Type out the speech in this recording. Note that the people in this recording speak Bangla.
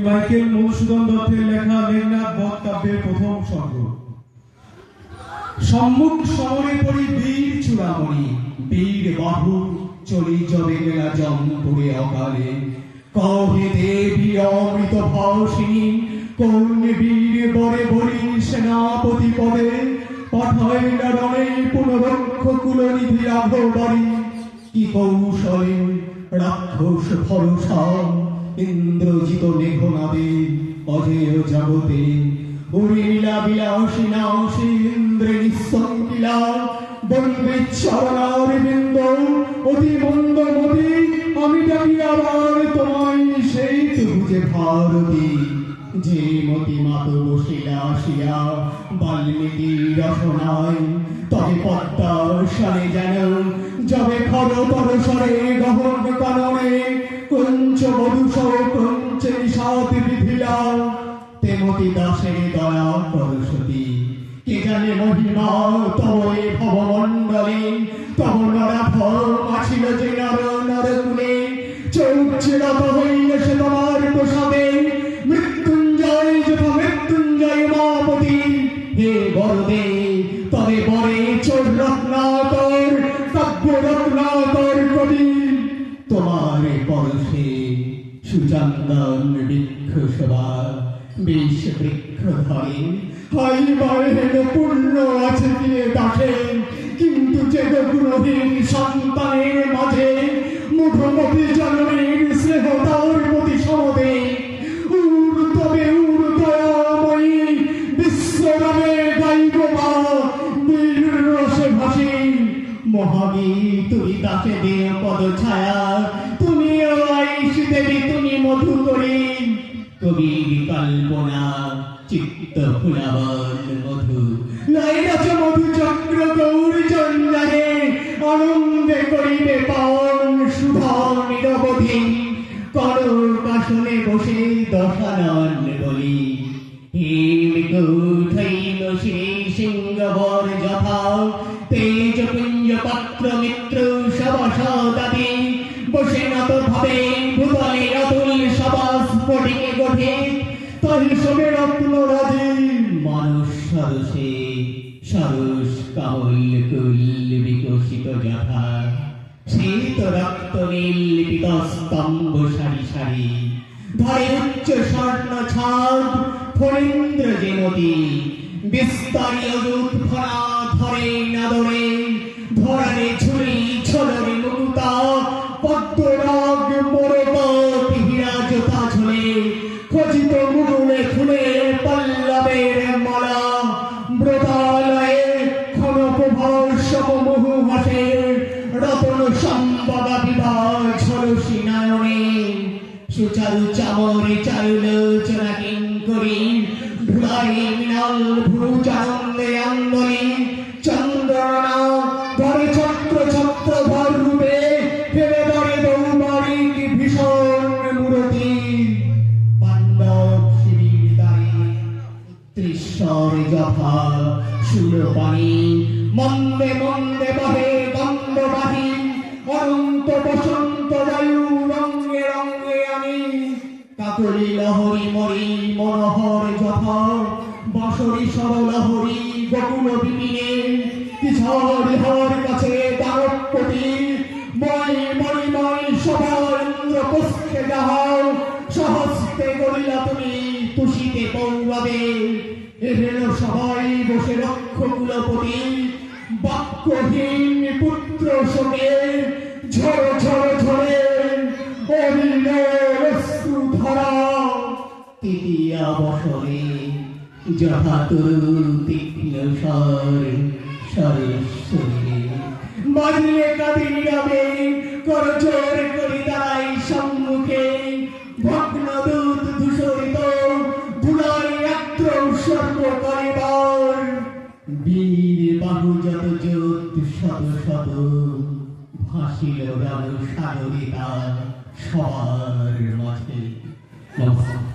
মাইকেল মধুসূদন দত্তের লেখা মেঘনাদ বধ কাব্যের প্রথম সর্গ। সম্মুখ সমরে পড়ি বীর চূড়ামণি, বীর বাহু চলি যবে গেলা জম্পুরে অকালে। কহে দেবী অমৃত ভাষিনী, কোন বীর বরে বলি সেনাপতি পদে। পাঠাই না রণে পুনরক্ষ কুলনিধি আভবাড়ি, কি কৌশলে রাক্ষস ভরসা ইন্দ্রজিত মেঘনাদে অজেয় জগতে। উড়িলা বিলাসী নাসী ইন্দ্রে নিঃসঙ্কিলা, বলবে চরণার বৃন্দ অতি মন্দমতি। আমি ডাকি আবার তোমায় সেই ত্রিভুজে ভারতী, যে মতি মাত বসিলা আসিয়া বাল্মীকি রসনায়। তবে পদ্মার সারে যেন যবে খর পরশরে গহন কাননে, কঞ্চ মধুস কঞ্চে নিষাদ বিধিলা। তেমতি দাসের দয়া সরস্বতী, কে জানে মহিমা তবে ভবমণ্ডলে। তব নরাধর আছিল যে নর নরকুলে, চোখ চিরত হইলে সে তোমার প্রসাদে। মৃত্যুঞ্জয় যথা মৃত্যুঞ্জয় উমাপতি, হে বরদে তবে বরে চোর রত্নাকর কাব্য রত্নাকর কবি। তোমার পরশে সুচন্দন বৃক্ষ শোভা, বিষ বৃক্ষ ধরে। হাই বাহেন পূর্ণ আছে দিয়ে দাসে, কিন্তু যে গুণহীন সন্তানের মাঝে মুখমতি জননীর স্নেহ তার প্রতি সমদে। উর তবে উর দয়াময়ী বিশ্বরামে গাইব মা, বীর রসে ভাসি মহাবীর তুমি তাকে দিয়ে পদ ছায়া। তুমি আইস দেবী তুমি মধুকরী, কবির কল্পনা চিত্ত ফুলাবন মধু। লাইরাচ মধু চক্র গৌর জঞ্জারে, আনন্দে করিবে পান শুভা নিরবধি। করর কাশনে বসে দশানন বলি, হেম কৌঠৈল শ্রী সিংহবর যথা। তেজ পুঞ্জ পাত্র মিত্র সবসদাদি, বসে নত ভাবে ভূতলে অতুল সভা স্ফটিকে গঠে। তাই সবে রত্ন রাজি মানুষ সরসে, সরস কামল কুল বিকশিত যথা। শ্বেত রক্ত নীল লিপিত স্তম্ভ সারি সারি, ধরে উচ্চ স্বর্ণ ছাদ ফণীন্দ্র যেমতি। বিস্তারি অযুত ফনা ধরে নাদরে, ধরারে ঝুলি ছলরে মুক্তা। পদ্মরাগ মোরক পিহিরা জোতা ঝুলে, খচিত মুগুলে ফুলে পল্লবের মালা। ব্রতালয়ে ক্ষণপ্রভা সমমুহু হাসে, রতন সম্পদা বিবাহ ঝলসি নয়নে। সুচারু চামরে চারুলোচনা কিঙ্করী, ধুলাই মৃণাল ভুজানন্দে আন্দোলি। চন্দ্রনা ধরে ছত্র ছত্র ভর রূপে, ফেলে ধরে দৌমারিক ভীষণ মূরতি। পাণ্ডব শিবির দ্বারে ত্রিশ্বর যথা সুরপানি, মন্দে মন্দে বহে গন্ধবাহী। অনন্ত বসন্ত বায়ু রঙ্গে রঙ্গে আমি, কাকলি লহরী মরি মনোহর যথা। বাঁশরি সরলহরী গোকুল বিপিনে, কিশোর হর কাছে দানবপতি। মই মণিময় সভা ইন্দ্র পুষ্পে যাহাও, সহস্তে গড়িলা তুমি তুষিতে পৌরবে। এবেল সবাই বসে রক্ষ কুলপতি, বাক্যহীন পুত্র শোকে ঝড় ঝড় ঝরে। অশ্রু ধরা তৃতীয়া বছরে, যথা তরু তীক্ষ্ণ স্বর সরেশ্বরে। বাজলে কাদির গাবে করজোর করি দাঁড়াই সম্মুখে। ভগ্ন দূত ধূসরিত ধুলার একত্র উৎসর্গ করিবার। বীর বাহু যত যোত শত শত, ভাসিল রানু সাগরিতা সবার মাঝে। নমস্কার।